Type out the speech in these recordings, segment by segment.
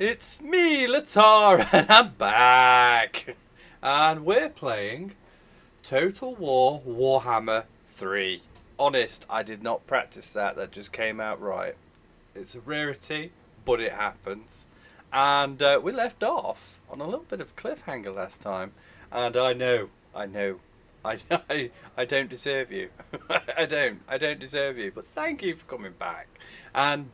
It's me, LTAR, and I'm back. And we're playing Total War Warhammer 3. Honest, I did not practice that. That just came out right. It's a rarity, but it happens. And we left off on a little bit of cliffhanger last time. And I know. I don't deserve you. I don't deserve you. But thank you for coming back. And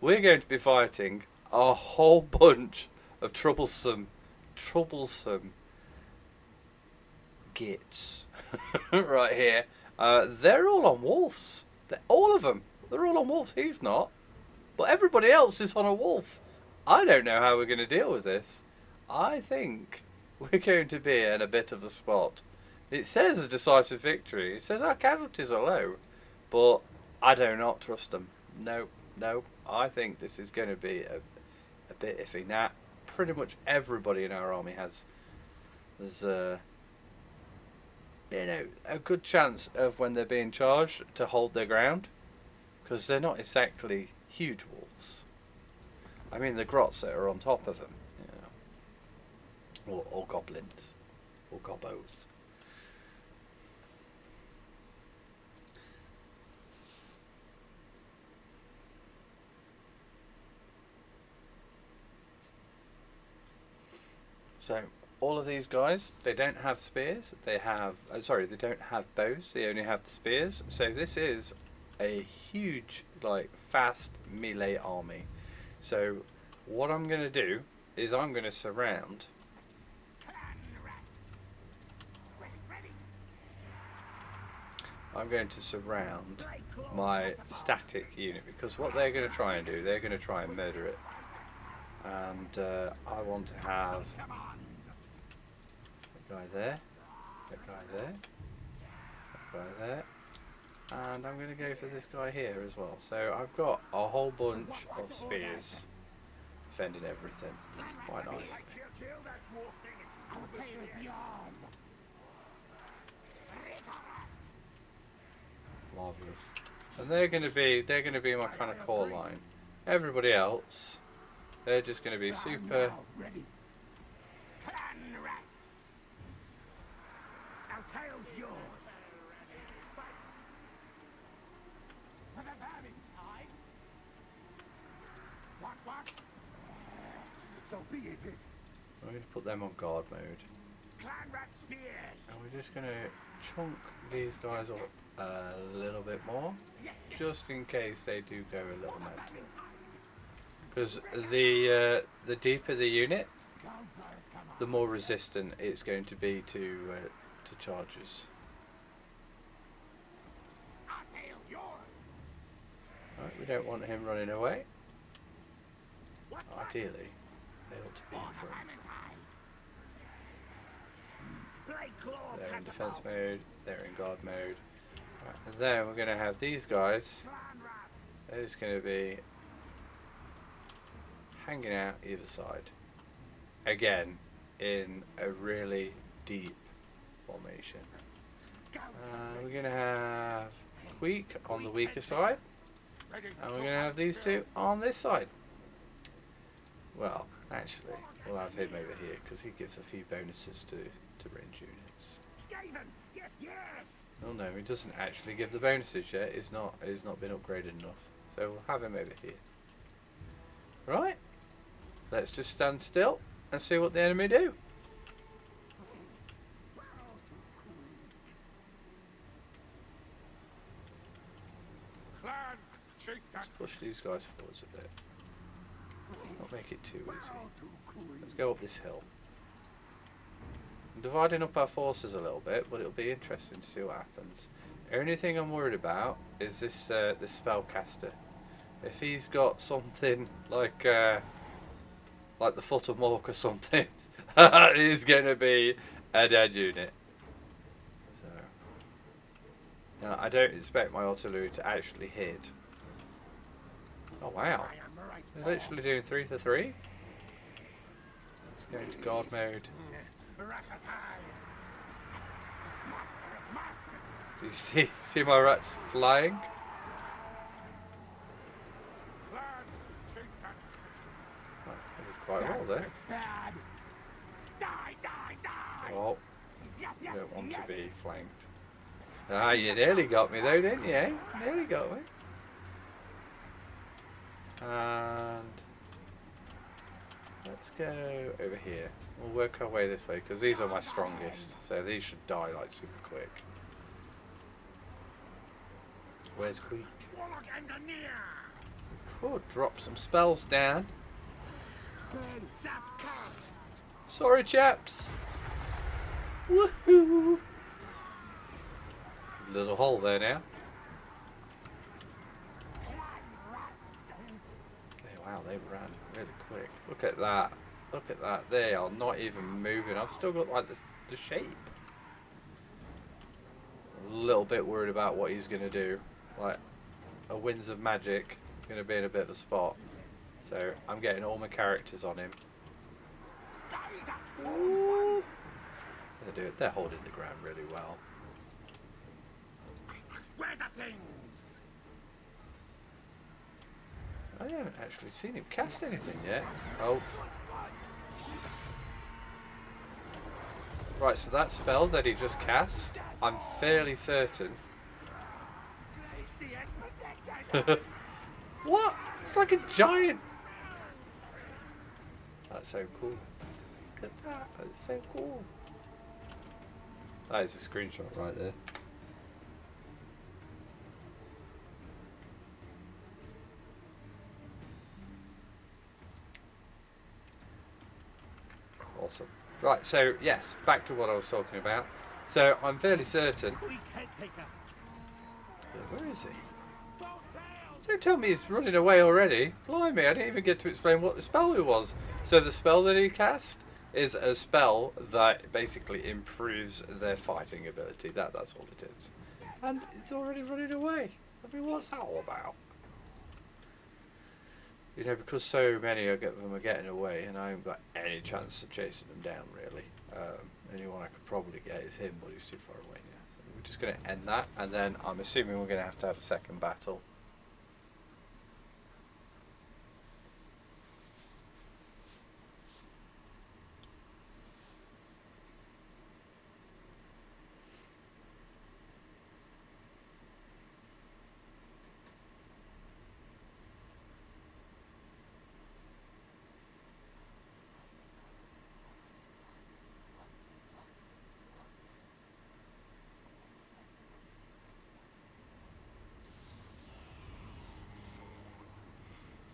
we're going to be fighting a whole bunch of troublesome gits right here. They're all on wolves. All of them. They're all on wolves. He's not. But everybody else is on a wolf. I don't know how we're going to deal with this. I think we're going to be in a bit of a spot. It says a decisive victory. It says our casualties are low. But I do not trust them. No. I think this is going to be a bit iffy. Now, pretty much everybody in our army has a good chance of, when they're being charged, to hold their ground. Because they're not exactly huge wolves. I mean, the grots that are on top of them. You know. Or goblins. Or gobbos. So, all of these guys, they don't have spears. They have, they don't have bows. They only have the spears. So this is a huge, fast melee army. So, what I'm going to do is I'm going to surround. I'm going to surround my static unit, because what they're going to try and do, they're going to try and murder it. And I want to have that guy there, that guy there, that guy there, and I'm going to go for this guy here as well. So I've got a whole bunch of spears defending everything quite nicely. Marvelous. And they're going to be my kind of core line. Everybody else, they're just going to be super. I'm going to put them on guard mode. And we're just going to chunk these guys up a little bit more, just in case they do go a little mental. Because the deeper the unit, the more resistant it's going to be to charges. Right, we don't want him running away. Ideally, they ought to be in front. They're in defense mode, they're in guard mode. Right, and then we're going to have these guys. They're just going to be hanging out either side. Again, in a really deep formation. We're going to have Queek on the weaker side. And we're going to have these two on this side. Well, actually, we'll have him over here, because he gives a few bonuses to range units. Oh no, he doesn't actually give the bonuses yet. He's not been upgraded enough. So we'll have him over here. Right. Let's just stand still and see what the enemy do. Let's push these guys forwards a bit. Not make it too easy. Let's go up this hill. I'm dividing up our forces a little bit, but it'll be interesting to see what happens. The only thing I'm worried about is this spellcaster. If he's got something like the Foot of Mork or something, he's going to be a dead unit. So, now, I don't expect my artillery to actually hit. Oh wow, they're literally doing 3 to 3. Let's go into guard mode. Do you see my rats flying? Right, there. Oh, you don't want to be flanked. Ah, you nearly got me though, didn't you? Nearly got me. And let's go over here. We'll work our way this way because these are my strongest. So these should die like super quick. Where's Queek? We could drop some spells down. Sorry, chaps. Woohoo! Little hole there now. Oh, wow, they ran really quick. Look at that. Look at that. They are not even moving. I've still got like the shape. A little bit worried about what he's going to do. Like a Winds of Magic. Going to be in a bit of a spot. So I'm getting all my characters on him. Ooh. They're holding the ground really well. I haven't actually seen him cast anything yet. Oh. Right, so that spell that he just cast, I'm fairly certain. What? It's like a giant. That's so cool. Look at that. That's so cool. That is a screenshot right there. Awesome. Right, so yes, back to what I was talking about. So I'm fairly certain. Yeah, where is he? Don't tell me he's running away already. Blimey, I didn't even get to explain what the spell was. So the spell that he cast is a spell that basically improves their fighting ability. That's all it is. And it's already running away. I mean, what's that all about? You know, because so many of them are getting away, and I haven't got any chance of chasing them down, really. Anyone I could probably get is him, but he's too far away now. So we're just going to end that, and then I'm assuming we're going to have a second battle.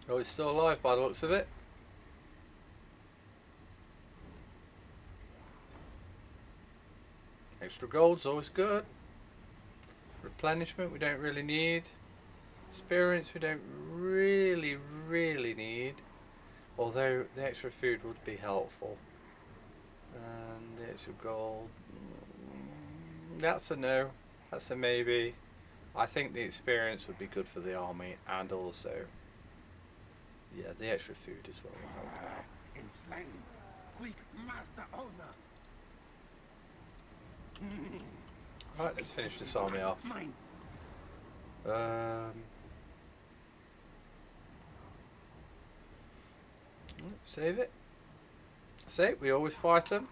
Oh, he's still alive by the looks of it. Extra gold's always good. Replenishment we don't really need. Experience we don't really need. Although the extra food would be helpful. And the extra gold. That's a no. That's a maybe. I think the experience would be good for the army, and also, yeah, the extra food is what will help out. Right, let's finish this army off. Save it. See, we always fight them.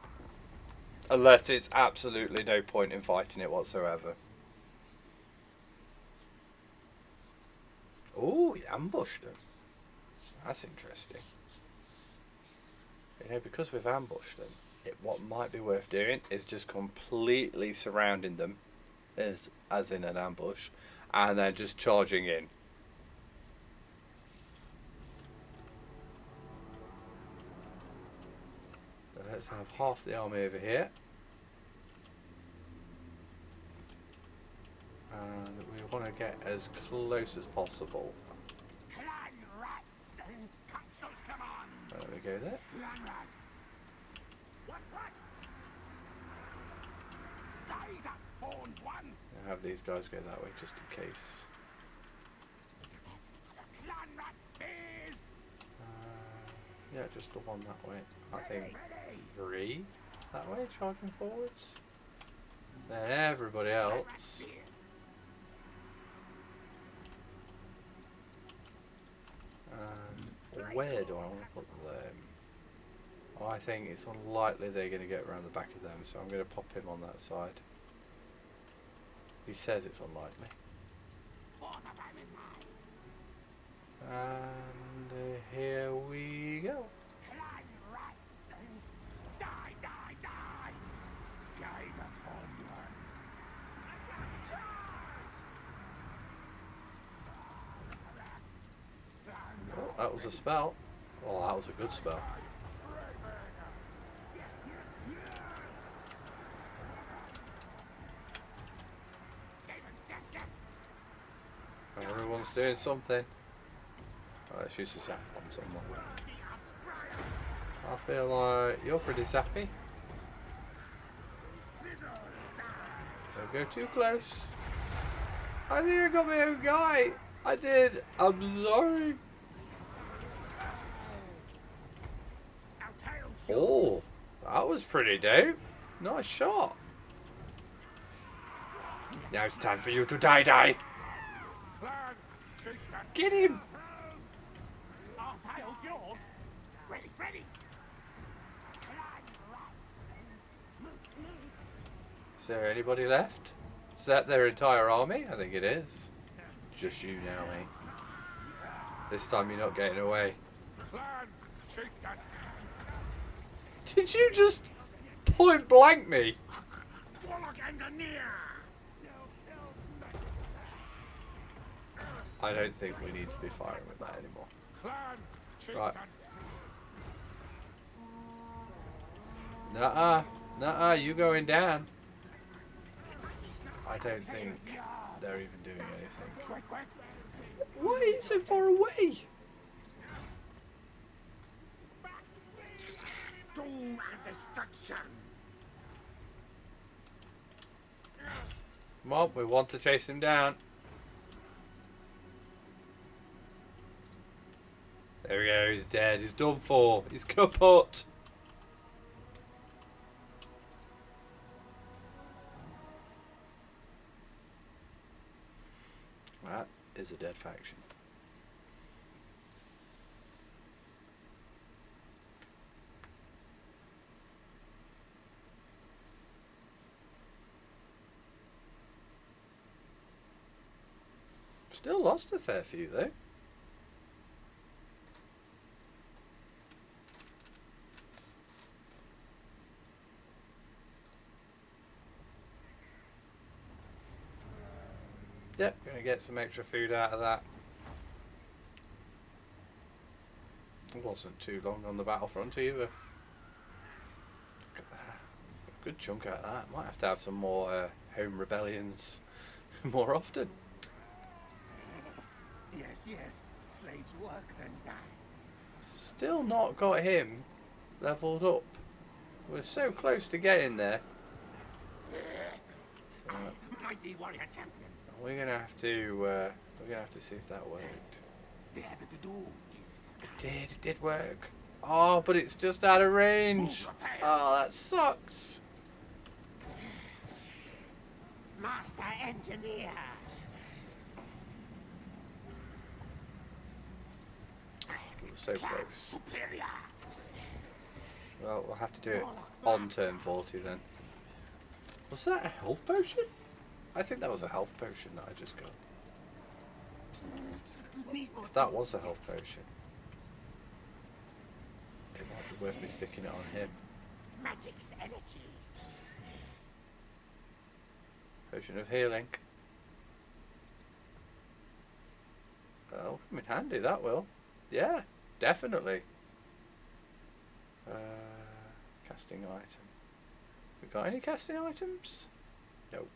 Unless it's absolutely no point in fighting it whatsoever. Oh, he ambushed them. That's interesting. You know, because we've ambushed them, what might be worth doing is just completely surrounding them, as in an ambush, and then just charging in. So let's have half the army over here. And we want to get as close as possible. There we go there. I'll have these guys go that way just in case. Yeah, just the one that way. I think 3 that way, charging forwards. Then everybody else. And where do I want to put them? I think it's unlikely they're going to get around the back of them, so I'm going to pop him on that side. He says it's unlikely. And here we go. Oh, that was a spell. Oh, that was a good spell. Everyone's doing something. Right, let's use a zap on someone. I feel like you're pretty zappy. Don't go too close. I think I got my own guy. I did. I'm sorry. Oh, that was pretty dope. Nice shot. Now it's time for you to die. Get him! Is there anybody left? Is that their entire army? I think it is. Just you now, mate. This time you're not getting away. Did you just point blank me? I don't think we need to be firing with that anymore. Right. Nuh-uh, you going down. I don't think they're even doing anything. Why are you so far away? Come on, we want to chase him down. There we go, he's dead, he's done for, he's kaput. That is a dead faction. Still lost a fair few though. Yep, gonna get some extra food out of that. It wasn't too long on the battlefront either. Look at that. A good chunk out of that. Might have to have some more home rebellions more often. Yes. Slaves work and die. Still not got him leveled up. We're so close to getting there. Mighty warrior champion. We're gonna have to see if that worked. It did work. Oh, but it's just out of range. Oh, that sucks. Master engineer. So close. Well, we'll have to do it on turn 40 then. Was that a health potion? I think that was a health potion that I just got. If that was a health potion, it might be worth me sticking it on him. Magic's energies. Potion of healing. That'll come in handy, that will. Yeah, definitely. Casting item. We got any casting items? Nope.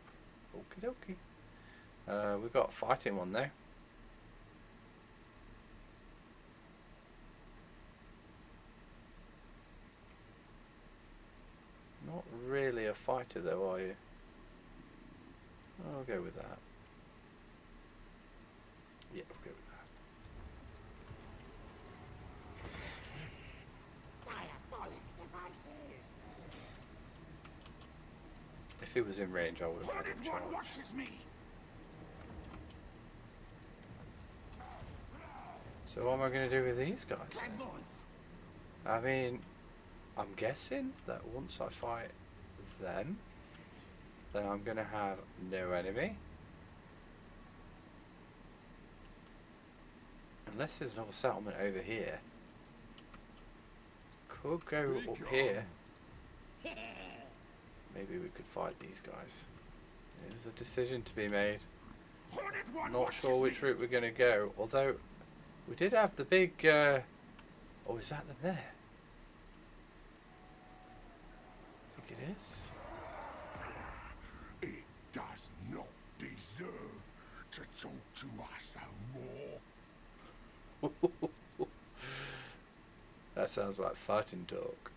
Okie dokie. We've got a fighting one though. Not really a fighter though, are you? I'll go with that. Yeah, we'll go with that. Diabolic devices. If he was in range, I would have had him charge. So what am I going to do with these guys then? I mean, I'm guessing that once I fight them, then I'm going to have no enemy. Unless there's another settlement over here. Could go up here. Maybe we could fight these guys. There's a decision to be made. Not sure which route we're going to go. Although, we did have the big... oh, is that them there? I think it is. It does not deserve to talk to us more. That sounds like fighting talk.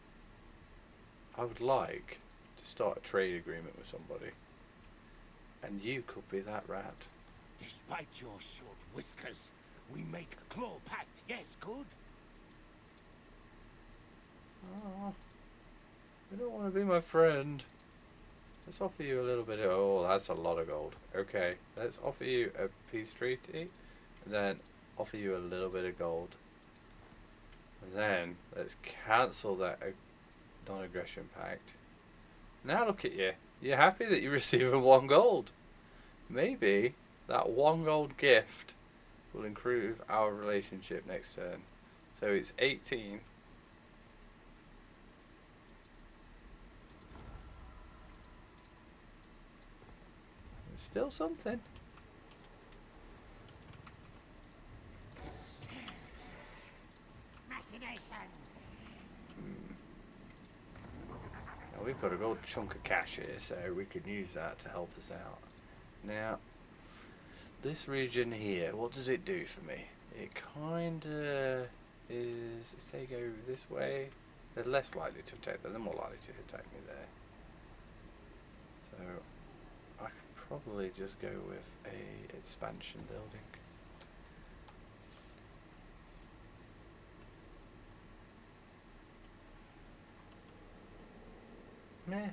I would like to start a trade agreement with somebody. And you could be that rat. Despite your short whiskers, we make a claw pact, yes, good? Oh, you don't want to be my friend. Let's offer you a little bit of... Oh, that's a lot of gold. Okay, let's offer you a peace treaty. And then offer you a little bit of gold. And then let's cancel that non-aggression pact. Now look at you. You're happy that you're receiving 1 gold. Maybe that 1 gold gift will improve our relationship next turn. So it's 18. It's still something. Machinations. Now we've got a gold chunk of cash here, so we can use that to help us out. Now, this region here, what does it do for me? It kinda is, if they go this way, they're less likely to attack, they're more likely to attack me there. So, I could probably just go with a expansion building. Meh.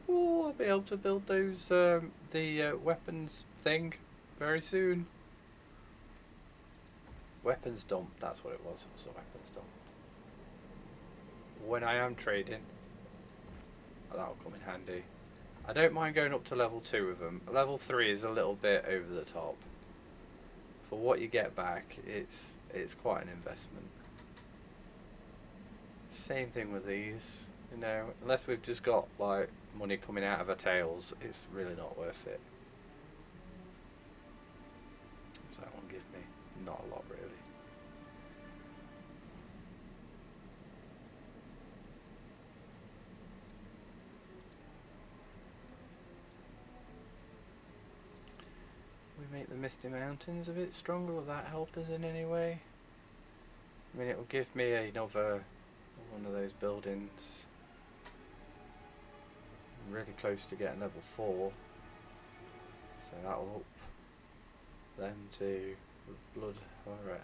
Oh, I'll be able to build those the weapons thing very soon. Weapons dump, that's what it was. It was a weapons dump. When I am trading, that'll come in handy. I don't mind going up to level 2 with them. Level 3 is a little bit over the top. For what you get back, it's quite an investment. Same thing with these, you know, unless we've just got like money coming out of our tails, it's really not worth it. What's that one give me? Not a lot really. We make the Misty Mountains a bit stronger. Will that help us in any way? I mean, it will give me another one of those buildings. I'm really close to getting level 4, so that'll up them to blood. Alright,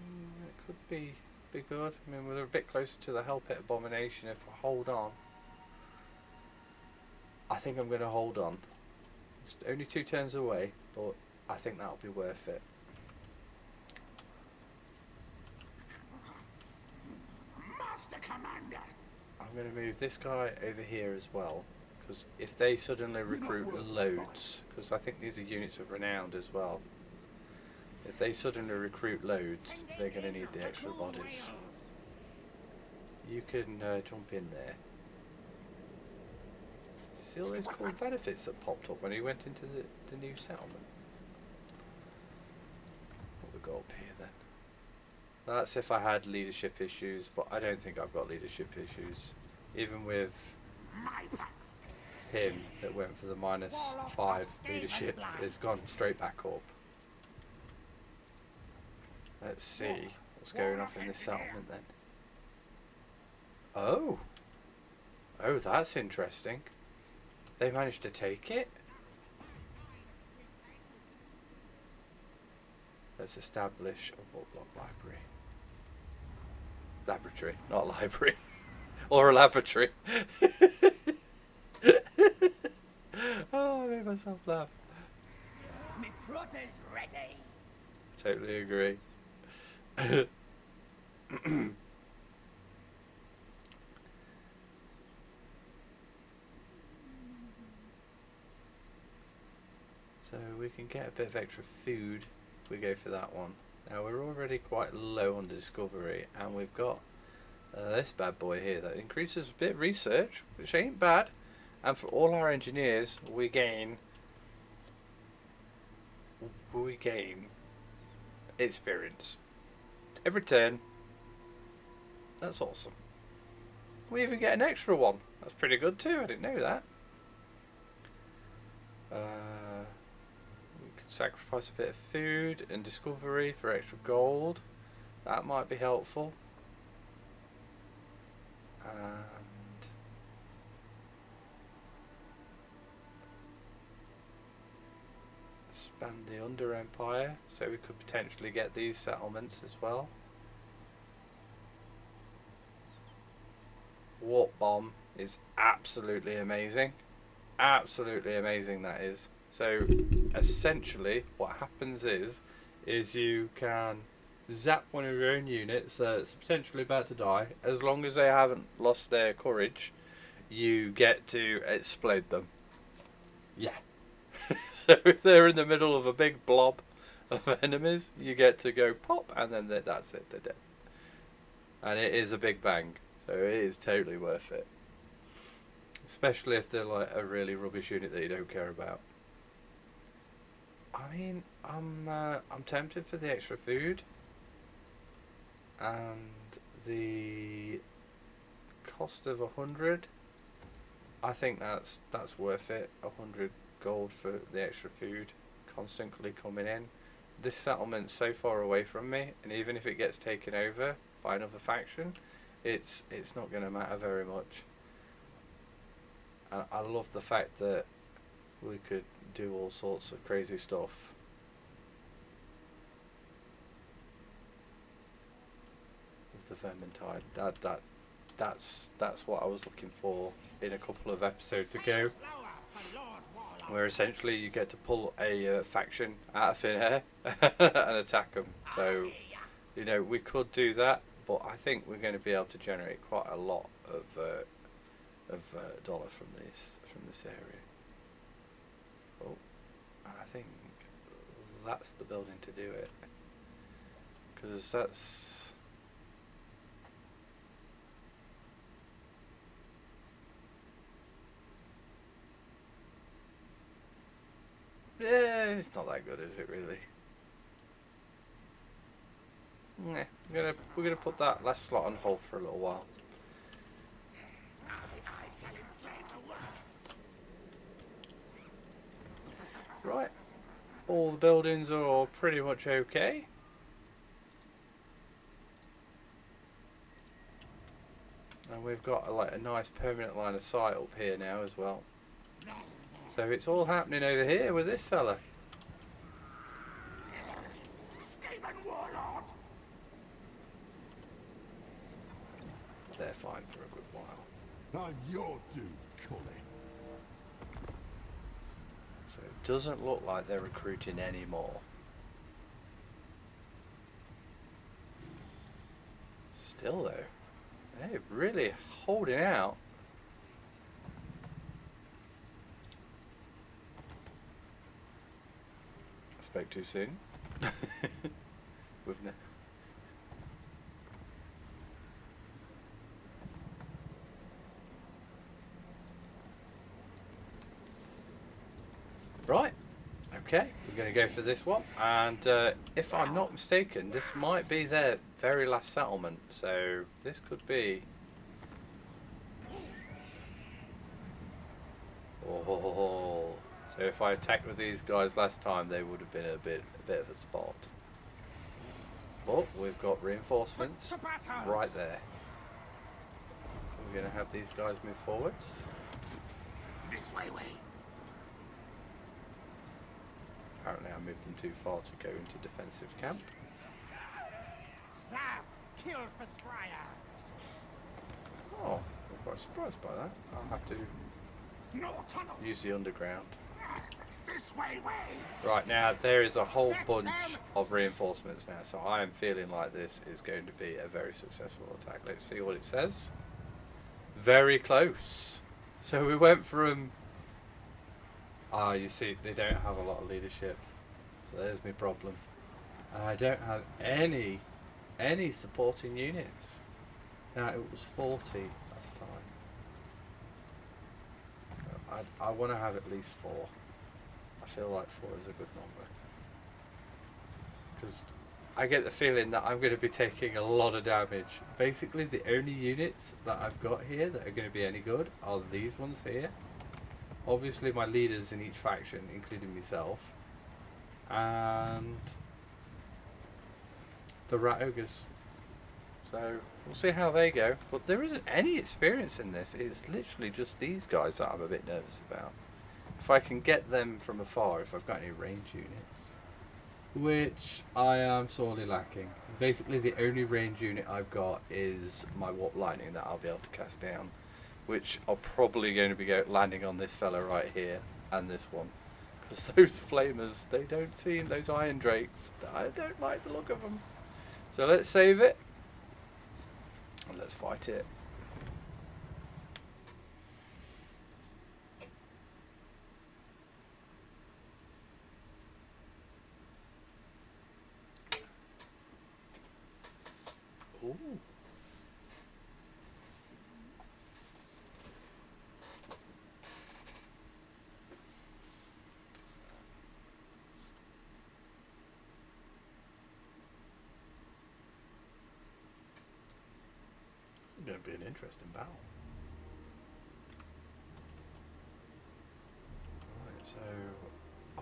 and it could be good. I mean, we're a bit closer to the Hell Pit Abomination if I hold on. I think I'm going to hold on. It's only 2 turns away, but I think that'll be worth it. Master Commander. I'm going to move this guy over here as well, because if they suddenly recruit loads, because I think these are units of renowned as well. If they suddenly recruit loads, they're going to need the extra bodies. You can jump in there. See all those cool benefits that popped up when he went into the new settlement. What we got up here then? That's if I had leadership issues, but I don't think I've got leadership issues. Even with him that went for the -5 leadership, has gone straight back up. Let's see what's going off in this settlement then. Oh! Oh, that's interesting. They managed to take it? Let's establish a block library. Laboratory, not library. or a lavatory. Oh, I made myself laugh. Me protege ready. Totally agree. So we can get a bit of extra food if we go for that one. Now we're already quite low on discovery, and we've got this bad boy here that increases a bit of research, which ain't bad. And for all our engineers, we gain experience every turn. That's awesome. We even get an extra one. That's pretty good too. I didn't know that. We could sacrifice a bit of food and discovery for extra gold. That might be helpful. And expand the Under Empire, so we could potentially get these settlements as well. Warp Bomb is absolutely amazing. Absolutely amazing, that is. So essentially what happens is you can zap one of your own units that's potentially about to die. As long as they haven't lost their courage, you get to explode them. Yeah. So if they're in the middle of a big blob of enemies, you get to go pop, and then that's it, they're dead. And it is a big bang, so it is totally worth it. Especially if they're like a really rubbish unit that you don't care about. I mean, I'm tempted for the extra food, and the cost of 100. I think that's worth it. 100 gold for the extra food constantly coming in. This settlement's so far away from me, and even if it gets taken over by another faction, it's not going to matter very much. And I love the fact that we could do all sorts of crazy stuff. With the Vermintide. That's what I was looking for in a couple of episodes ago. Where essentially you get to pull a faction out of thin air and attack them. So, you know, we could do that, but I think we're going to be able to generate quite a lot of dollar from this area. Oh, I think that's the building to do it, because that's. Yeah, it's not that good, is it really? Nah, we're gonna put that last slot on hold for a little while. Right, all the buildings are all pretty much okay. And we've got like a nice permanent line of sight up here now as well. So it's all happening over here with this fella. Skaven warlord. They're fine for a good while. I'm your dude, Colin. So it doesn't look like they're recruiting anymore. Still though, they're really holding out. Spoke too soon. We've Right, okay, we're going to go for this one, and if I'm not mistaken, this might be their very last settlement, so this could be. Oh, so if I attacked with these guys last time, they would have been a bit of a spot. But we've got reinforcements right there. So we're going to have these guys move forwards. This way. Apparently I moved them too far to go into defensive camp. Zap! Kill for Scryer! Oh, quite surprised by that. I'll have to No tunnel. use the underground. This way. Right, now there is a whole bunch of reinforcements now, so I am feeling like this is going to be a very successful attack. Let's see what it says. Very close. So we went from... Ah, you see, they don't have a lot of leadership. So there's my problem. And I don't have any supporting units. Now, it was 40 last time. I want to have at least 4. I feel like 4 is a good number. Because I get the feeling that I'm going to be taking a lot of damage. Basically, the only units that I've got here that are going to be any good are these ones here. Obviously, my leaders in each faction, including myself. And the Rat Ogres. So, we'll see how they go. But there isn't any experience in this. It's literally just these guys that I'm a bit nervous about. If I can get them from afar, if I've got any range units. Which I am sorely lacking. Basically, the only range unit I've got is my Warp Lightning that I'll be able to cast down. Which are probably going to be landing on this fella right here. And this one. Because those flamers, they don't seem, those Iron Drakes, I don't like the look of them. So let's save it. And let's fight it. Ooh. It's going to be an interesting battle. Right, so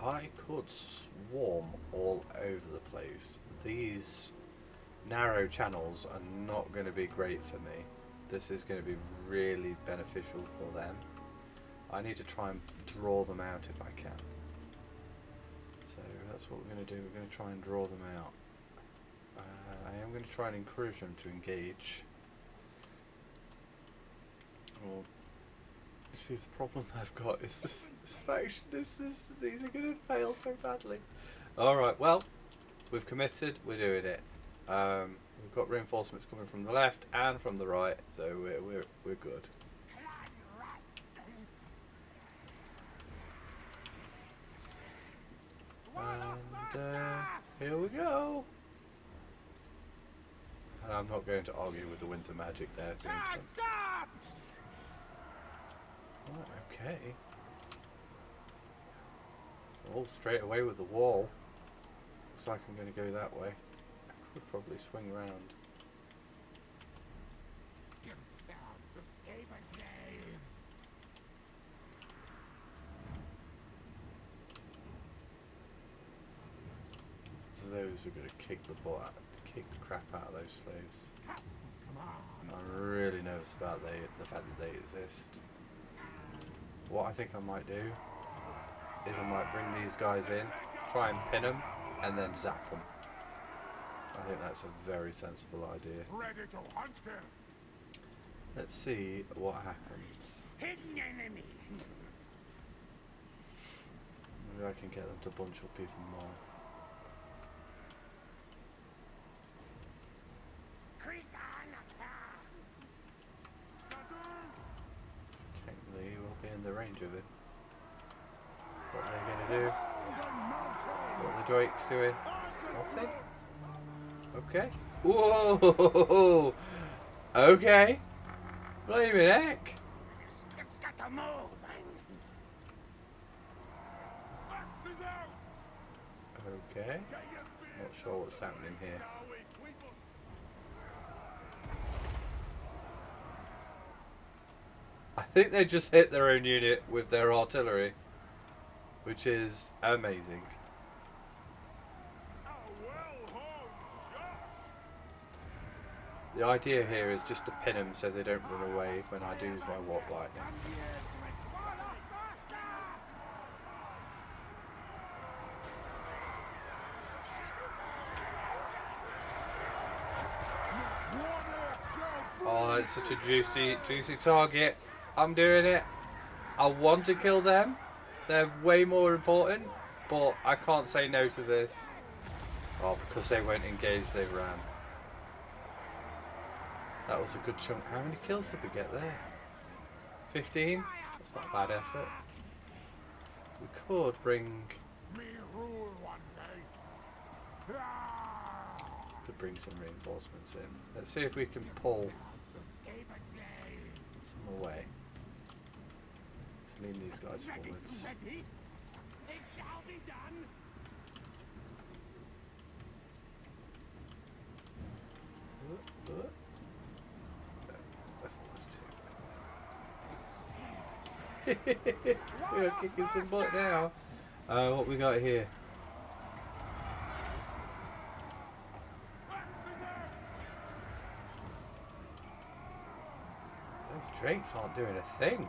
I could swarm all over the place. These narrow channels are not going to be great for me. This is going to be really beneficial for them. I need to try and draw them out if I can. So that's what we're going to do. We're going to try and draw them out. I am going to try and encourage them to engage. Well, you see, the problem I've got is this faction. These are going to fail so badly. Alright, well, we've committed. We're doing it. We've got reinforcements coming from the left and from the right, so we're good. And here we go. And I'm not going to argue with the winter magic there. Right, okay. All straight away with the wall. Looks like I'm going to go that way. I could probably swing round. Those are going to kick the crap out of those slaves. I'm really nervous about the fact that they exist. What I think I might do is I might bring these guys in, try and pin them, and then zap them. I think that's a very sensible idea. Ready to hunt him. Let's see what happens. Hidden enemy. Maybe I can get them to bunch up even more. Technically, we'll be in the range of it. What are they going to do? What are the Drakes doing? Nothing? Okay. Whoa! Okay. Blaming heck. Okay. Not sure what's happening here. I think they just hit their own unit with their artillery, which is amazing. The idea here is just to pin them so they don't run away when I do use my Warp Lightning. Oh, it's such a juicy target. I'm doing it. I want to kill them. They're way more important, but I can't say no to this. Oh, because they won't engage, they ran. That was a good chunk. How many kills did we get there? 15? That's not a bad effort. We could bring... Could bring some reinforcements in. Let's see if we can pull some away. Let's lean these guys forwards. We are kicking some butt now. What we got here? Those drakes aren't doing a thing.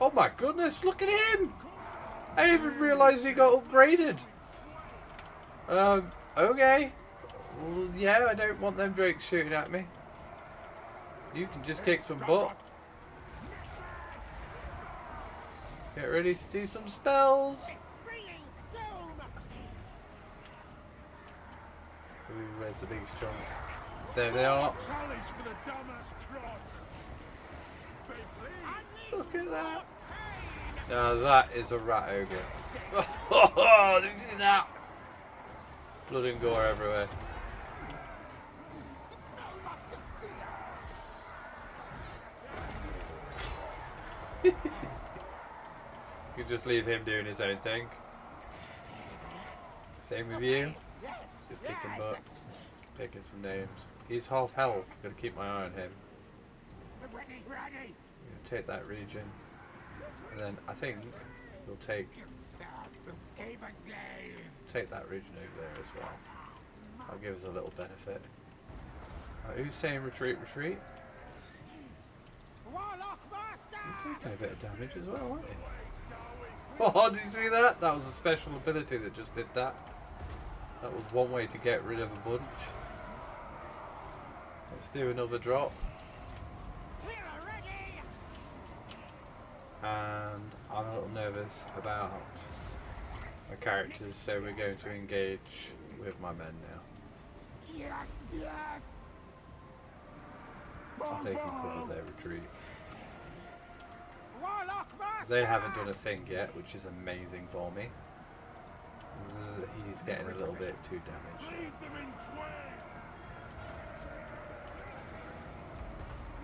Oh my goodness, look at him! I didn't even realise he got upgraded. Okay. Well, yeah, I don't want them drakes shooting at me. You can just kick some butt. Get ready to do some spells. Ooh, where's the biggest chunk? There they are. Look at that. Now that is a rat ogre. Oh, did you see that? Blood and gore everywhere. You just leave him doing his own thing. Same with you. Just kicking butt. Picking some names. He's half health. Gotta keep my eye on him. I'm gonna take that region. And then I think we'll take that region over there as well. That'll give us a little benefit. Who's saying retreat, retreat? You're taking a bit of damage as well, aren't you? Oh, did you see that? That was a special ability that just did that. That was one way to get rid of a bunch. Let's do another drop. And I'm a little nervous about my characters, so we're going to engage with my men now. Yes, yes. I'm taking cover their retreat. They haven't done a thing yet, which is amazing for me. He's getting a little bit too damaged.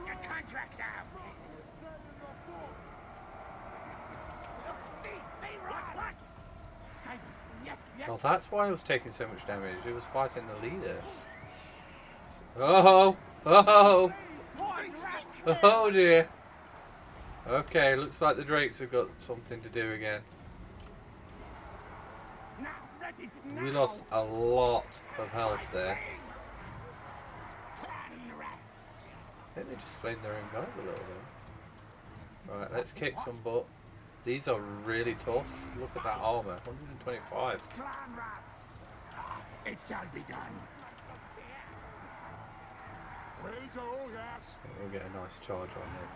Your contract's out. Well, that's why I was taking so much damage. It was fighting the leader. Oh! Oh! Oh dear! Okay, looks like the drakes have got something to do again. We lost a lot of health there. I think they just flamed their own guys a little bit. Right, let's kick some butt. These are really tough. Look at that armor, 125. It shall be done. We'll get a nice charge on him.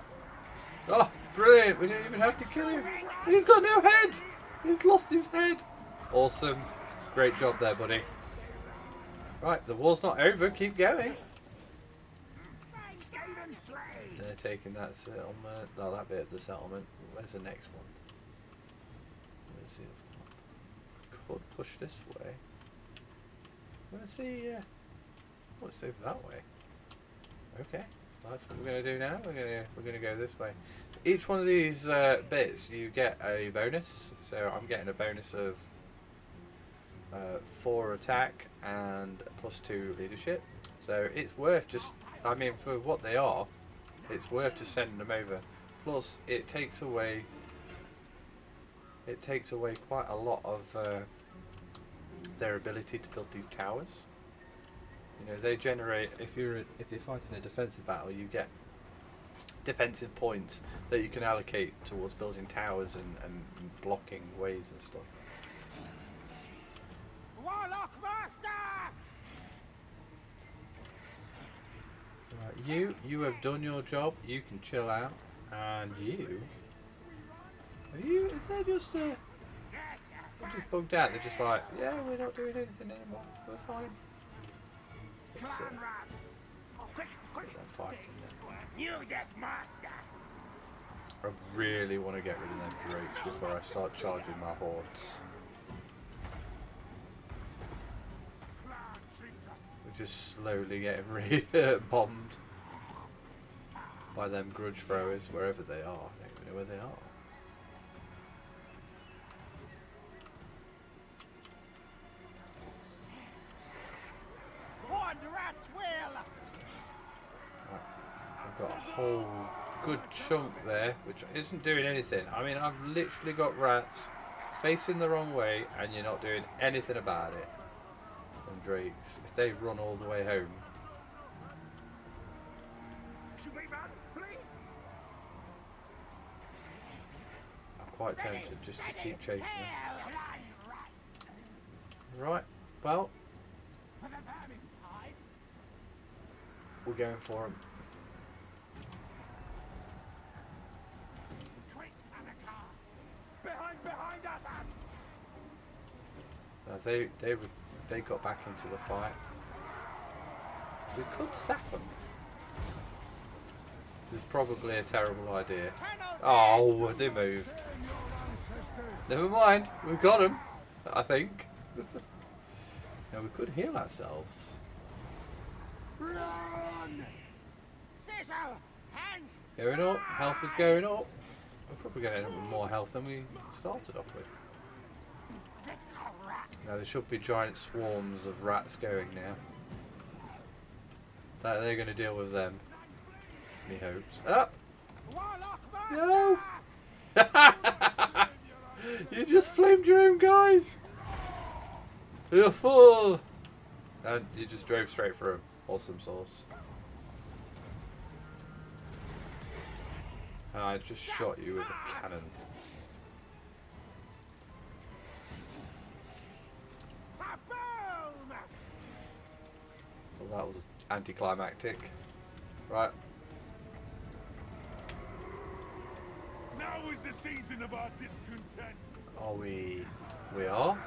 Oh, brilliant! We didn't even have to kill him. He's got no head. He's lost his head. Awesome. Great job there, buddy. Right, the war's not over. Keep going. They're taking that settlement. No, that bit of the settlement. Where's the next one? Where's the other one? I could push this way. Let's see. Let's over that way. Okay, that's what we're going to do now. We're gonna go this way. Each one of these bits, you get a bonus. So I'm getting a bonus of 4 attack and +2 leadership. So it's worth just, I mean, for what they are, it's worth just sending them over. Plus, it takes away quite a lot of their ability to build these towers. You know, they generate, if you're fighting a defensive battle, you get defensive points that you can allocate towards building towers and blocking ways and stuff. Warlock Master! Right, you have done your job. You can chill out. And you... is that just they're just bugged out. They're just like, yeah, we're not doing anything anymore. We're fine. Let's get them fighting then. You just master. I really want to get rid of them drakes before I start charging my hordes. We're just slowly getting bombed by them grudge throwers wherever they are. I don't even know where they are. I've got a whole good chunk there which isn't doing anything. I mean, I've literally got rats facing the wrong way and you're not doing anything about it. And drakes, if they've run all the way home. I'm quite tempted just to keep chasing them. Right, well, we're going for them. They got back into the fight. We could sack them. This is probably a terrible idea. Oh, they moved. Never mind, we've got them, I think. Now we could heal ourselves. It's going up, health is going up. We're probably going to end up with more health than we started off with. Now there should be giant swarms of rats going now. They're going to deal with them. Me hopes. Ah! No! You just flamed your own guys! You're full! And you just drove straight through him. Awesome sauce. And I just shot you with a cannon. Well, that was anticlimactic. Right. Now is the season of our discontent. Are we? We are?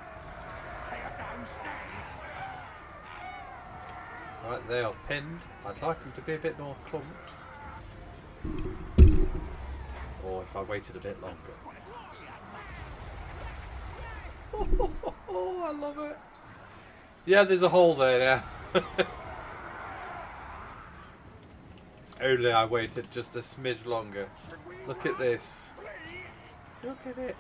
Right, they are pinned. I'd like them to be a bit more clumped. Or if I waited a bit longer. Oh, I love it. Yeah, there's a hole there now. Only I waited just a smidge longer. Look at this. Look at it.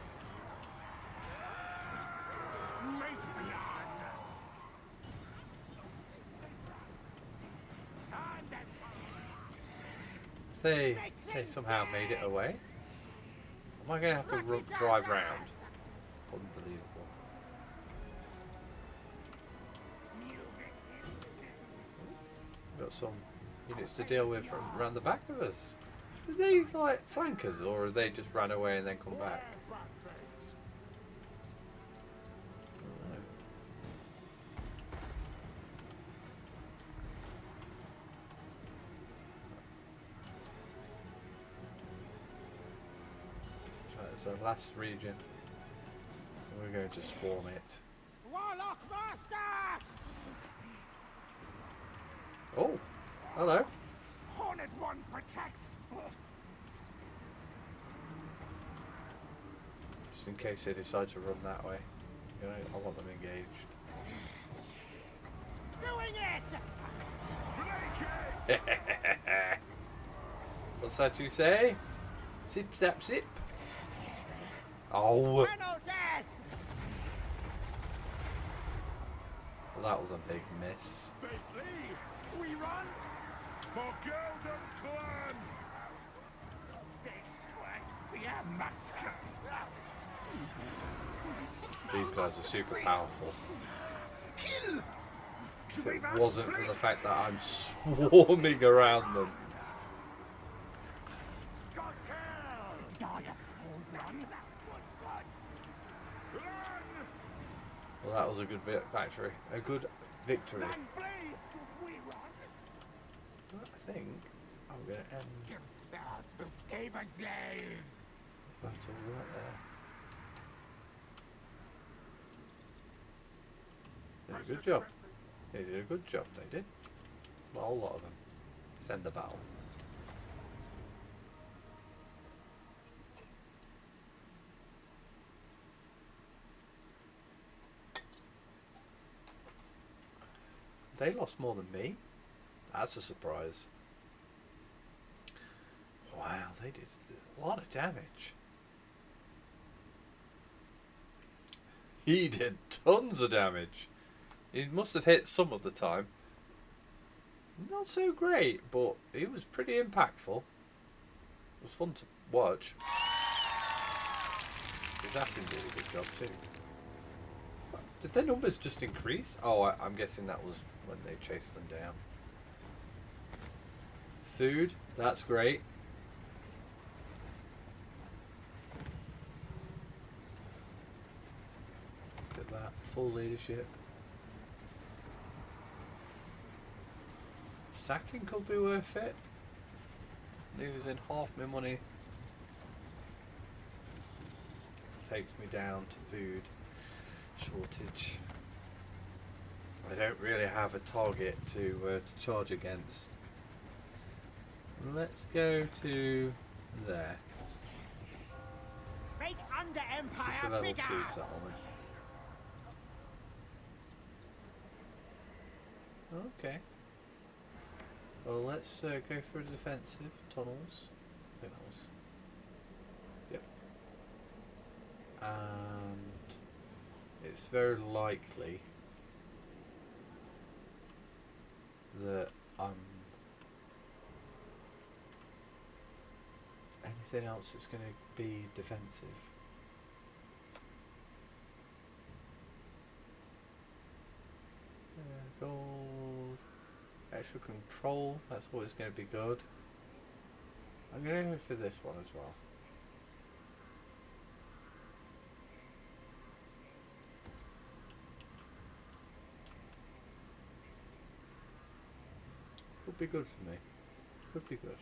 They somehow made it away. Am I going to have to drive round? Unbelievable. Got some units to deal with from around the back of us. Did they like flank us, or have they just ran away and then come back? It's our last region. We're going to swarm it. Warlock Master! Oh, hello. Hornet One protects. Just in case they decide to run that way. You know, I want them engaged. Doing it! What's that you say? Zip, zap, zip. Oh. Well, that was a big miss. They flee. We run for Golden Clan. They sweat. We have massacre. These guys are super powerful. Kill. If it wasn't for the fact that I'm swarming around them. Well, that was a good victory. A good victory. I think I'm going to end The Skaven slaves! the battle right there. They did a good job. They did a good job, they did. A whole lot of them. Send the battle. They lost more than me. That's a surprise. Wow, they did a lot of damage. He did tons of damage. He must have hit some of the time. Not so great, but he was pretty impactful. It was fun to watch. His assassin did a good job too. Did their numbers just increase? Oh, I'm guessing that was when they chased them down. Food, that's great. Look at that, full leadership. Stacking could be worth it. Losing half my money takes me down to food shortage. I don't really have a target to charge against. Let's go to there. Make under Just a Empire level bigger! 2 settlement. Okay. Well, let's go for a defensive tunnels. I think that was. Yep. And it's very likely that anything else is going to be defensive. Gold. Extra control, that's always going to be good. I'm going to go for this one as well. Could be good for me. Could be good.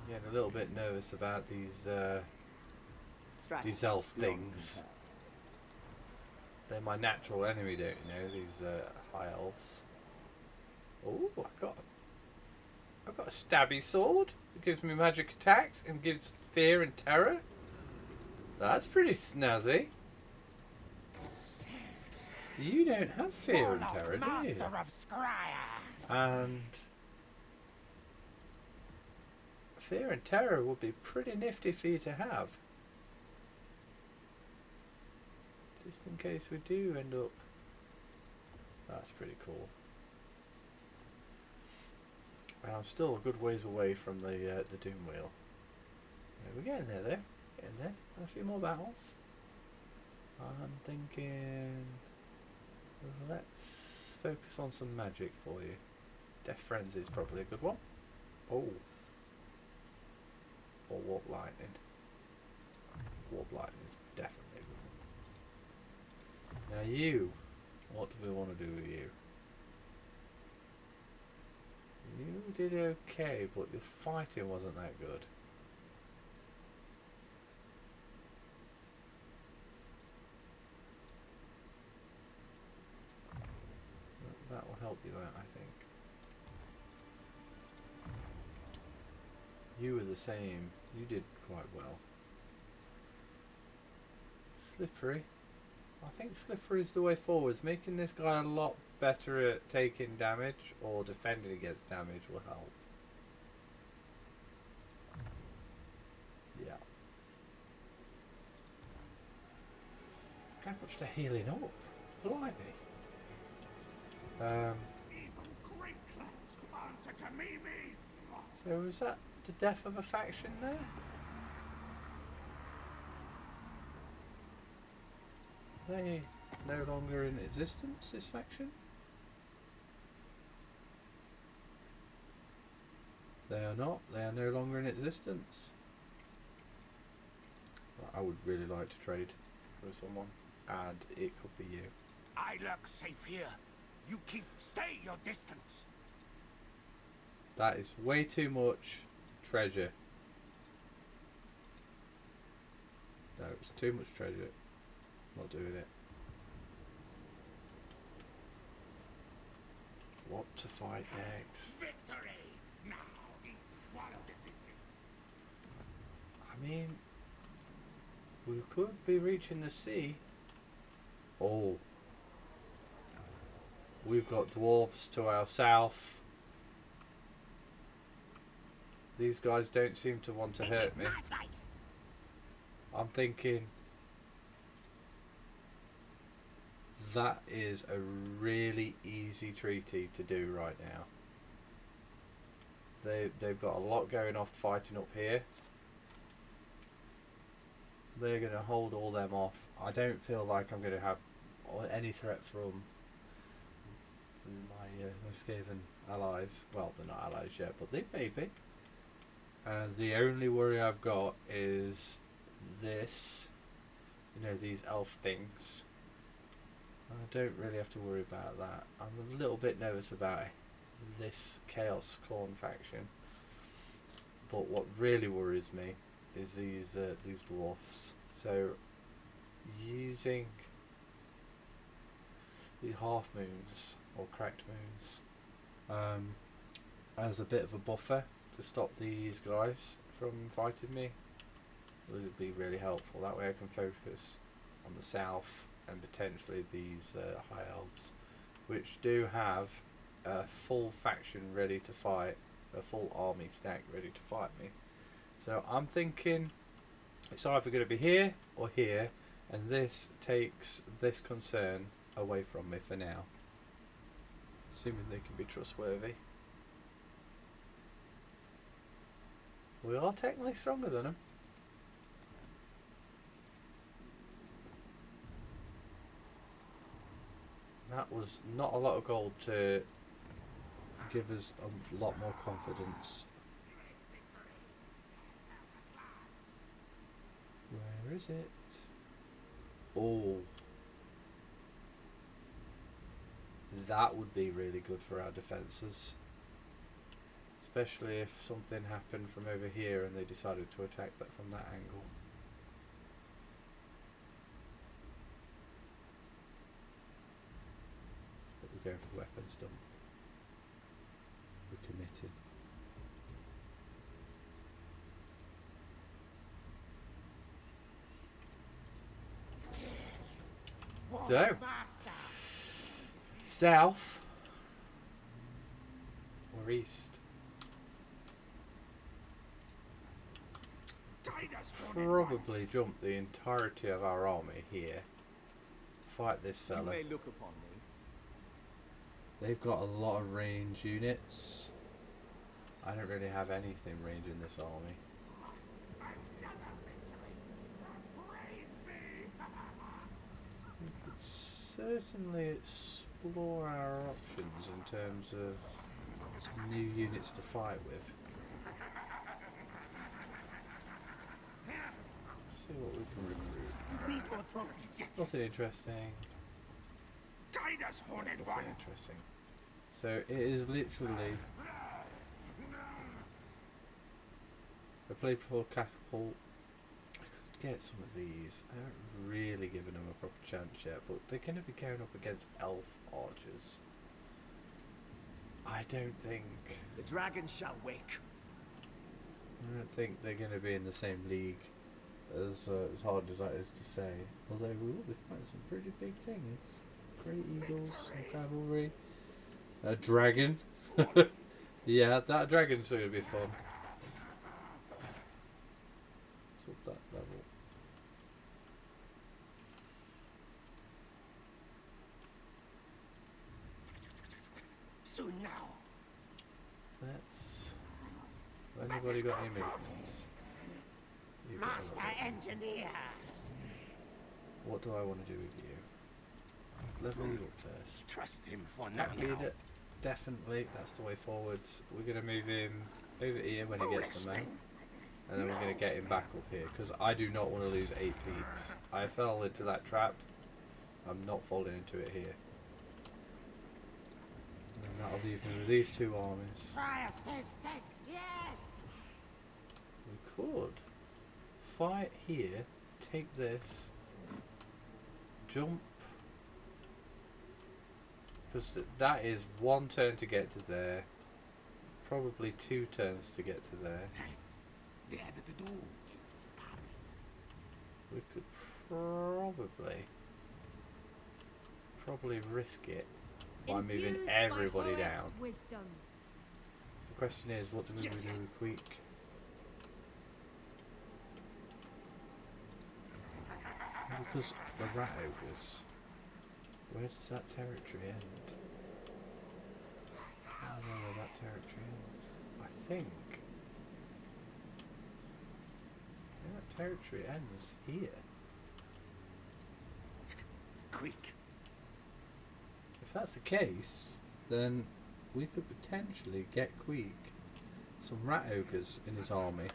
I'm getting a little bit nervous about these elf things. They're my natural enemy, don't you know? These high elves. Oh, I've got a stabby sword. It gives me magic attacks and gives fear and terror. That's pretty snazzy. You don't have fear and terror, do you? And fear and terror would be pretty nifty for you to have. Just in case we do end up. That's pretty cool. And I'm still a good ways away from the Doom Wheel. Yeah, we're getting there though. Getting there. A few more battles. I'm thinking let's focus on some magic for you. Death Frenzy is probably a good one. Oh. Or Warp Lightning. Warp Lightning is definitely a good one. Now you, what do we want to do with you? You did okay, but your fighting wasn't that good. That will help you out, I think. You were the same. You did quite well. Slippery. I think Slippery is the way forwards. Making this guy a lot better at taking damage or defending against damage will help. Yeah. How much to healing up? Blimey. So was that the death of a faction there? Are they no longer in existence, this faction? They are not. They are no longer in existence. I would really like to trade with someone, and it could be you. I look safe here. You stay your distance. That is way too much treasure. No, it's too much treasure. Not doing it. What to fight next? Victory! Now eat swallow it. I mean, we could be reaching the sea. Oh. We've got dwarves to our south. These guys don't seem to want to hurt me. I'm thinking that is a really easy treaty to do right now. They've got a lot going off fighting up here. They're going to hold all them off. I don't feel like I'm going to have any threat from my Skaven allies. Well, they're not allies yet, but they may be. The only worry I've got is this, you know, these elf things. I don't really have to worry about that. I'm a little bit nervous about this Chaos Corn faction, but what really worries me is these dwarfs. So using the half moons or cracked moons as a bit of a buffer to stop these guys from fighting me would be really helpful. That way I can focus on the south and potentially these high elves, which do have a full faction ready to fight, a full army stack ready to fight me. So I'm thinking it's either going to be here or here, and this takes this concern away from me for now, assuming they can be trustworthy. We are technically stronger than them. That was not a lot of gold to give us a lot more confidence. Where is it? Oh. That would be really good for our defences. Especially if something happened from over here and they decided to attack that from that angle. But we're going for weapons dump. We're committed. So, south or east? Probably jump the entirety of our army here. Fight this fella. You may look upon me. They've got a lot of range units. I don't really have anything range in this army. We could certainly explore our options in terms of some new units to fight with. Let's see what we can recruit. Nothing interesting. Nothing interesting. So it is literally a playful catapult. I could get some of these. I haven't really given them a proper chance yet, but they're going to be going up against elf archers. I don't think. The dragon shall wake. I don't think they're going to be in the same league. As hard as that is to say, although we will be fighting some pretty big things. Great eagles, some cavalry, a dragon. Yeah, that dragon's going to be fun. It's up that level. Soon now. Let's. Have anybody got any movements? Master engineer. What do I want to do with you? Let's level you up first. Trust him for now. Pack leader, definitely. That's the way forwards. We're going to move him over here when he gets the main, and then we're going to get him back up here because I do not want to lose 8 peaks. I fell into that trap. I'm not falling into it here. And then that'll leave me with these two armies. Friar says yes. We could fight here, take this, jump, because that is 1 turn to get to there, probably 2 turns to get to there. We could probably risk it by moving everybody down. The question is, what do we do with Queek? Because the rat ogres, where does that territory end? I don't know where that territory ends. I think that territory ends here. Quick. If that's the case, then we could potentially get Queek some rat ogres in his army,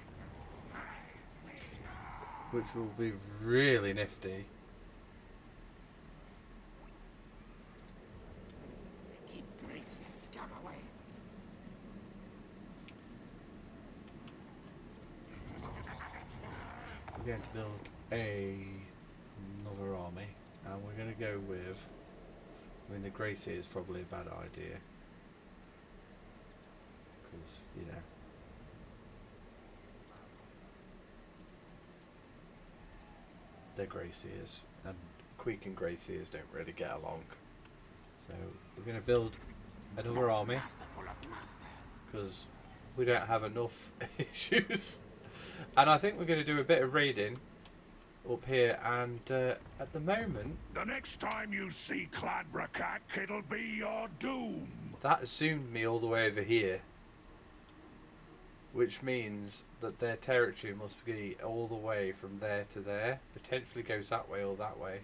which will be really nifty. Keep Gracie scum away. We're going to build another army, and we're going to go with, I mean, the Gracie is probably a bad idea, because, you know, they're Graciers, and Queek and Graciers don't really get along. So we're going to build another army, because we don't have enough issues. And I think we're going to do a bit of raiding up here, and at the moment... The next time you see Cladbracac, it'll be your doom. That zoomed me all the way over here, which means that their territory must be all the way from there to there. Potentially goes that way or that way,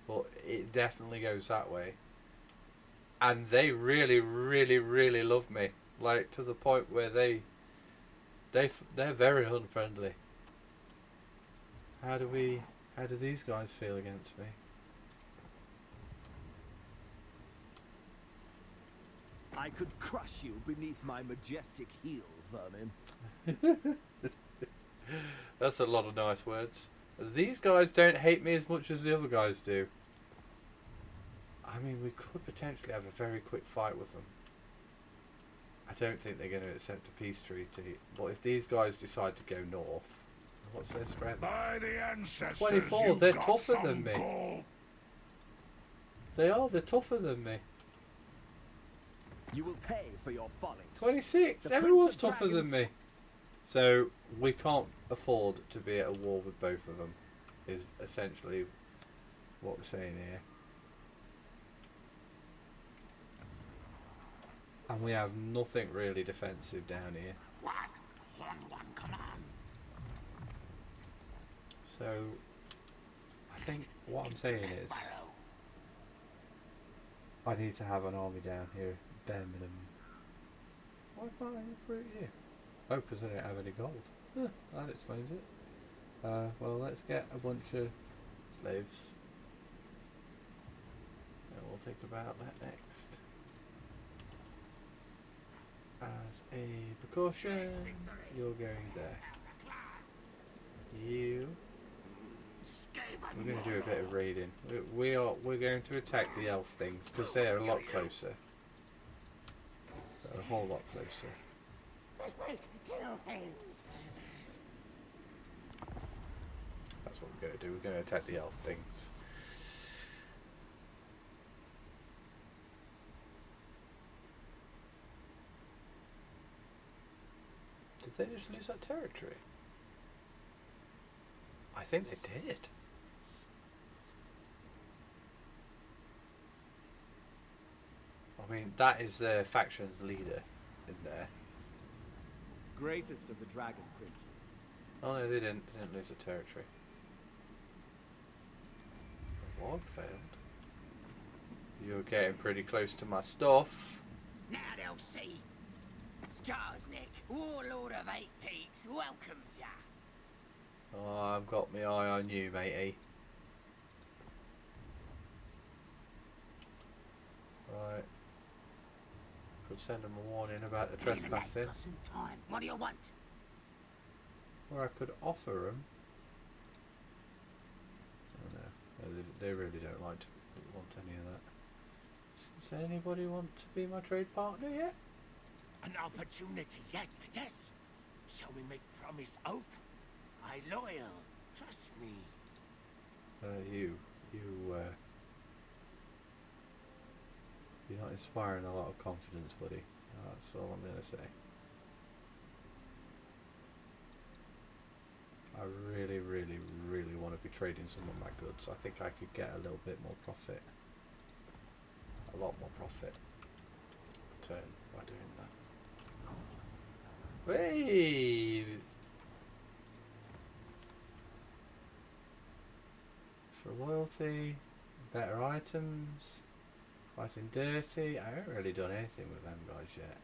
but it definitely goes that way. And they really, really, really love me, like to the point where they're very unfriendly. How do these guys feel against me? I could crush you beneath my majestic heel, vermin. That's a lot of nice words. These guys don't hate me as much as the other guys do. I mean, we could potentially have a very quick fight with them. I don't think they're going to accept a peace treaty. But if these guys decide to go north, what's their strength? By the ancestors, 24, they're tougher than me. They're tougher than me. You will pay for your folly. 26, everyone's tougher than me. So we can't afford to be at a war with both of them, is essentially what we're saying here. And we have nothing really defensive down here. What? On one command. So I think what I'm saying is I need to have an army down here, bare minimum. Why can't I recruit you? Oh, because I don't have any gold. Huh, that explains it. Well, let's get a bunch of slaves. And we'll think about that next. As a precaution, you're going there. You. We're going to do a bit of raiding. We're going to attack the elf things because they're a lot closer. They're a whole lot closer. That's what we're going to do. We're going to attack the elf things. Did they just lose that territory? I think they did. I mean, that is their faction's leader in there. Greatest of the dragon princes. Oh no, they didn't lose the territory. The log failed. You're getting pretty close to my stuff. Now they'll see. Scarsneck, warlord of 8 Peaks, welcomes ya. Oh, I've got my eye on you, matey. Right. send them a warning about the Leave it, lad, trespassing. got some time. What do you want? Or I could offer them. Oh no, they really don't want any of that. Does anybody want to be my trade partner yet? An opportunity, yes, yes. Shall we make promise oath? I loyal, trust me. You're not inspiring a lot of confidence, buddy. That's all I'm gonna say. I really, really, really want to be trading some of my goods. I think I could get a little bit more profit. A lot more profit. Turn by doing that. Hey! For loyalty, better items, fighting dirty. I haven't really done anything with them guys yet.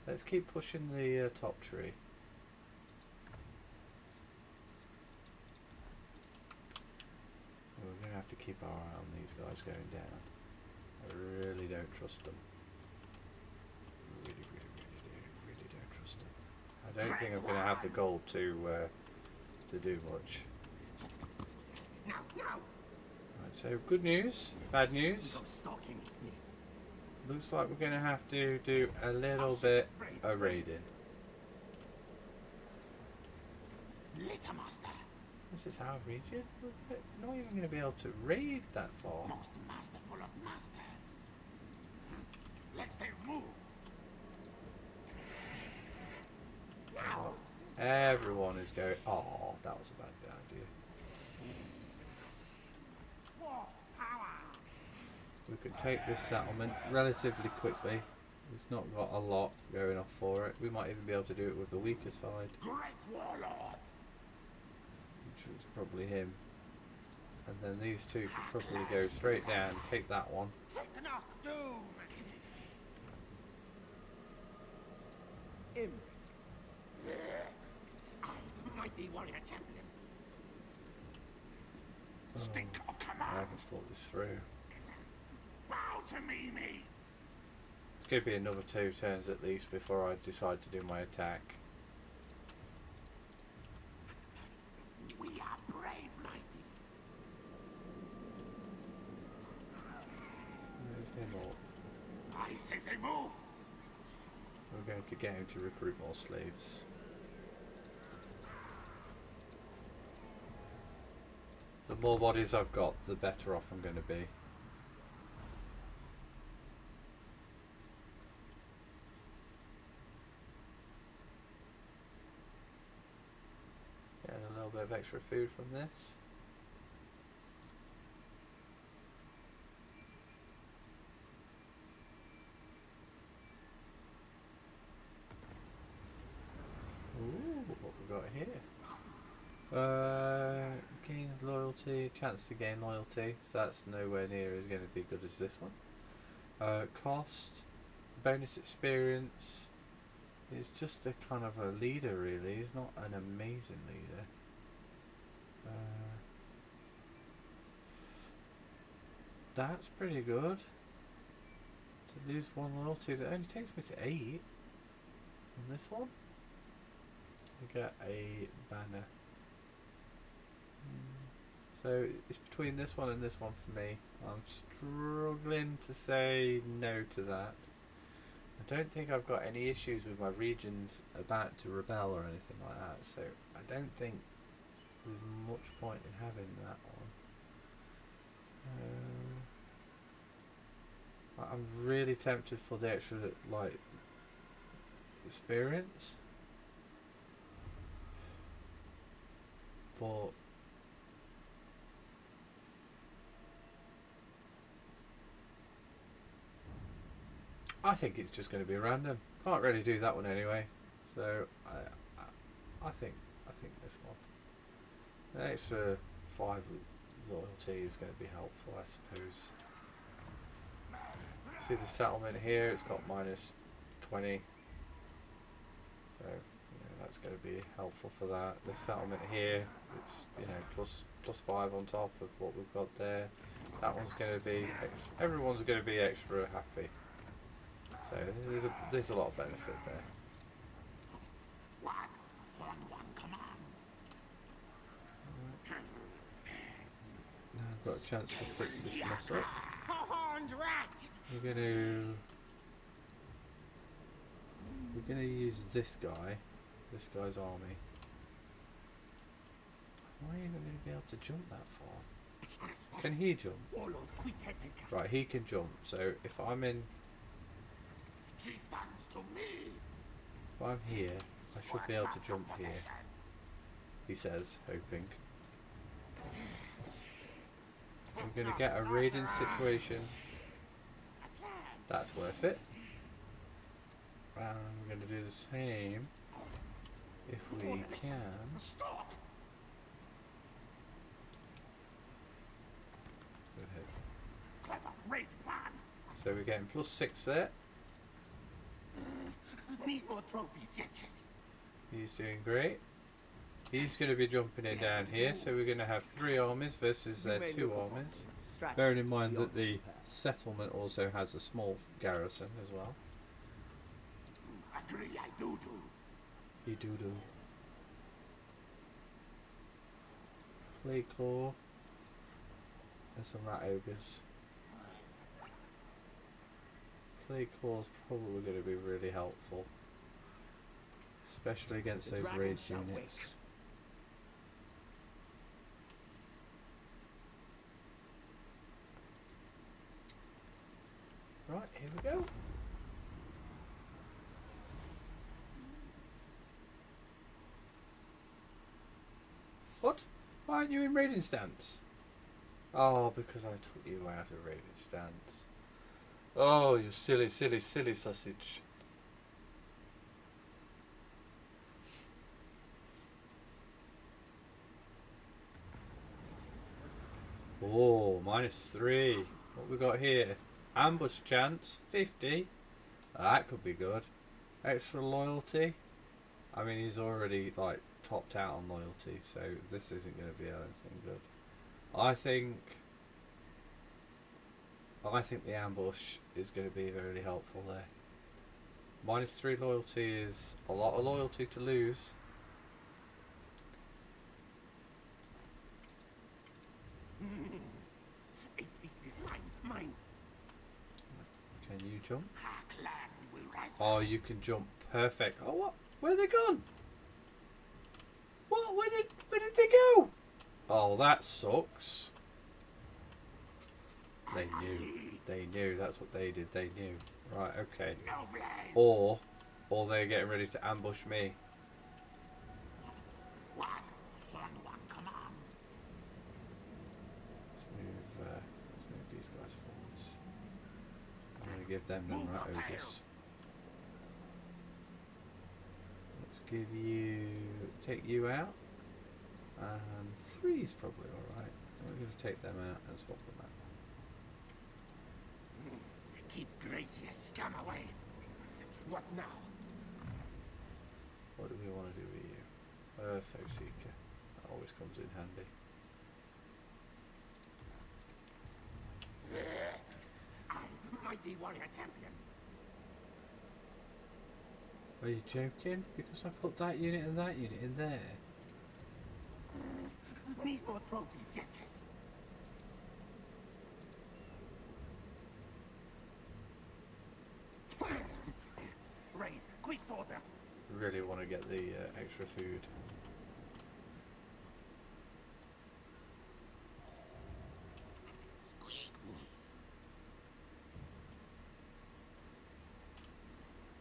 Let's keep pushing the top tree. We're going to have to keep our eye on these guys going down. I really don't trust them. Really don't trust them. I don't think I'm going to have the gold to do much. Right, so good news, bad news. Looks like we're going to have to do a little bit of raiding. This is our region. We're not even going to be able to raid that far. Most masterful of masters. Let's move. Now. Everyone is going. Oh, that was a bad idea. We could take this settlement relatively quickly. It's not got a lot going off for it. We might even be able to do it with the weaker side. Great warlord. Which was probably him. And then these two could probably go straight down, take that one. Knock doom. Mighty warrior champion. Stink of I command. haven't thought this through. Bow to me. It's going to be another 2 turns at least before I decide to do my attack. We are brave, mighty. Let's move him up. I say move. We're going to get him to recruit more slaves. The more bodies I've got, the better off I'm going to be. Getting a little bit of extra food from this. Ooh, what we got here? Gains loyalty, chance to gain loyalty, so that's nowhere near as going to be good as this one. Cost, bonus experience. He's just a kind of a leader, really. He's not an amazing leader. That's pretty good. To lose 1 loyalty, that only takes me to 8. On this one, we get a banner. So it's between this one and this one for me. I'm struggling to say no to that. I don't think I've got any issues with my regions about to rebel or anything like that, so I don't think there's much point in having that one. I'm really tempted for the extra, like, experience, but I think it's just going to be random. Can't really do that one anyway, so I think this one. An extra 5 loyalty is going to be helpful, I suppose. See the settlement here, it's got minus 20, so that's going to be helpful for that. The settlement here, it's plus 5 on top of what we've got there. That one's going to be everyone's going to be extra happy. So So there's a lot of benefit there. What? On one command. Now I've got a chance to fix this mess up. Horned rat! We're gonna use this guy's army. Why are you not going to be able to jump that far? Can he jump? Warlord Queek-Headtaker. Right, he can jump. So if I'm in, Chieftains to me. if I'm here, I should be able to jump here. He says, hoping. We're going to get a raiding situation. That's worth it. And we're going to do the same if we can. Stop! Go ahead. Clever raid plan. So we're getting +6 there. Need more trophies, yes. He's doing great. He's going to be jumping in down here, so we're going to have 3 armies versus their 2 armies. Bearing in mind that the settlement also has a small garrison as well. Agree, I do. You do. Plague Claw. And some rat ogres. Plague Claw's probably going to be really helpful. Especially against those raid units. Right, here we go. What? Why aren't you in raiding stance? Oh, because I took you out of raiding stance. Oh, you silly sausage. Oh, -3. What we got here? Ambush chance, 50. That could be good. Extra loyalty. I mean, he's already like topped out on loyalty, so this isn't going to be anything good. I think the ambush is going to be really helpful there. -3 loyalty is a lot of loyalty to lose. Mine. Can you jump? Our clan will rise. Oh, you can jump. Perfect. Oh, what? Where are they gone? What? Where did they go? Oh, that sucks. They knew. That's what they did. They knew. Right, okay. No blame. Or they're getting ready to ambush me. What? On one command. Let's move these guys forwards. I'm going to give them them rat ogres. Let's take you out. And 3's probably alright. We're going to take them out and swap them out. Keep gracious scum away. What now? What do we want to do with you? Foe Seeker. That always comes in handy. Mighty warrior champion. Are you joking? Because I put that unit and that unit in there. Need more trophies, yes. Raid, quick order. Really want to get the extra food.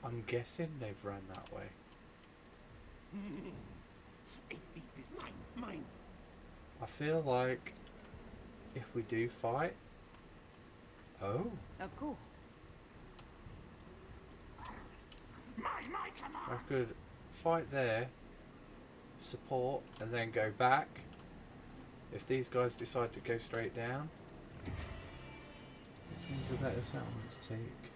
I'm guessing they've ran that way. 8 beats is mine. I feel like if we do fight... Oh, Of course. My I command. could fight there, support, and then go back. If these guys decide to go straight down. Which one's the better settlement to take?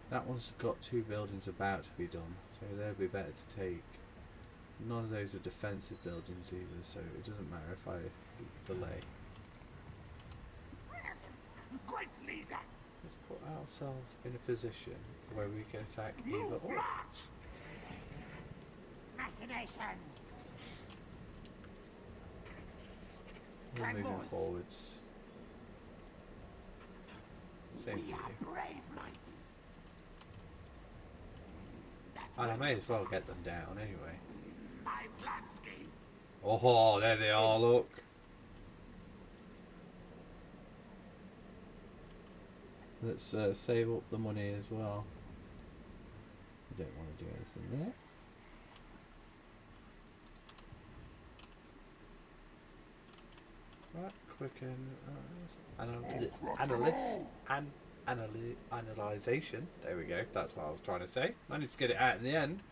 That one's got 2 buildings about to be done, so they'll be better to take. None of those are defensive buildings either, so it doesn't matter if I delay. Great leader. Let's put ourselves in a position where we can attack either or. Machinations. We're moving forwards. Same for you. Brave, mighty. And I may as well get them down anyway. My Planz game. Oh, there they are, look. Let's save up the money as well. I don't want to do anything there. Right, quicken. Analyzation. There we go. That's what I was trying to say. Managed to get it out in the end.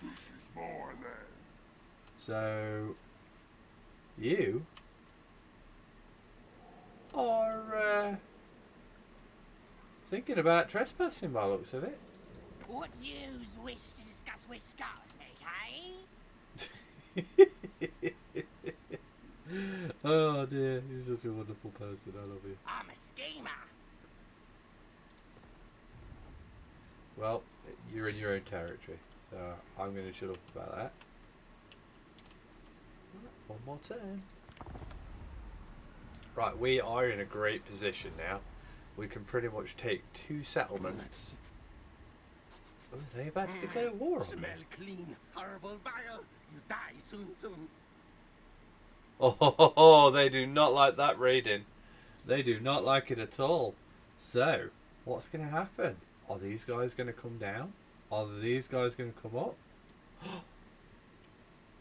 So, you are thinking about trespassing by the looks of it. What yous wish to discuss with Skarsnik, eh? Oh dear, he's such a wonderful person. I love you. I'm a schemer. Well, you're in your own territory, so I'm going to shut up about that. One more turn. Right, we are in a great position now. We can pretty much take 2 settlements. Oh, are they about to declare war on me? Smell clean, horrible, vile. You die soon. Oh, they do not like that raiding. They do not like it at all. So, what's going to happen? Are these guys going to come down? Are these guys going to come up?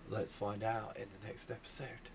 Let's find out in the next episode.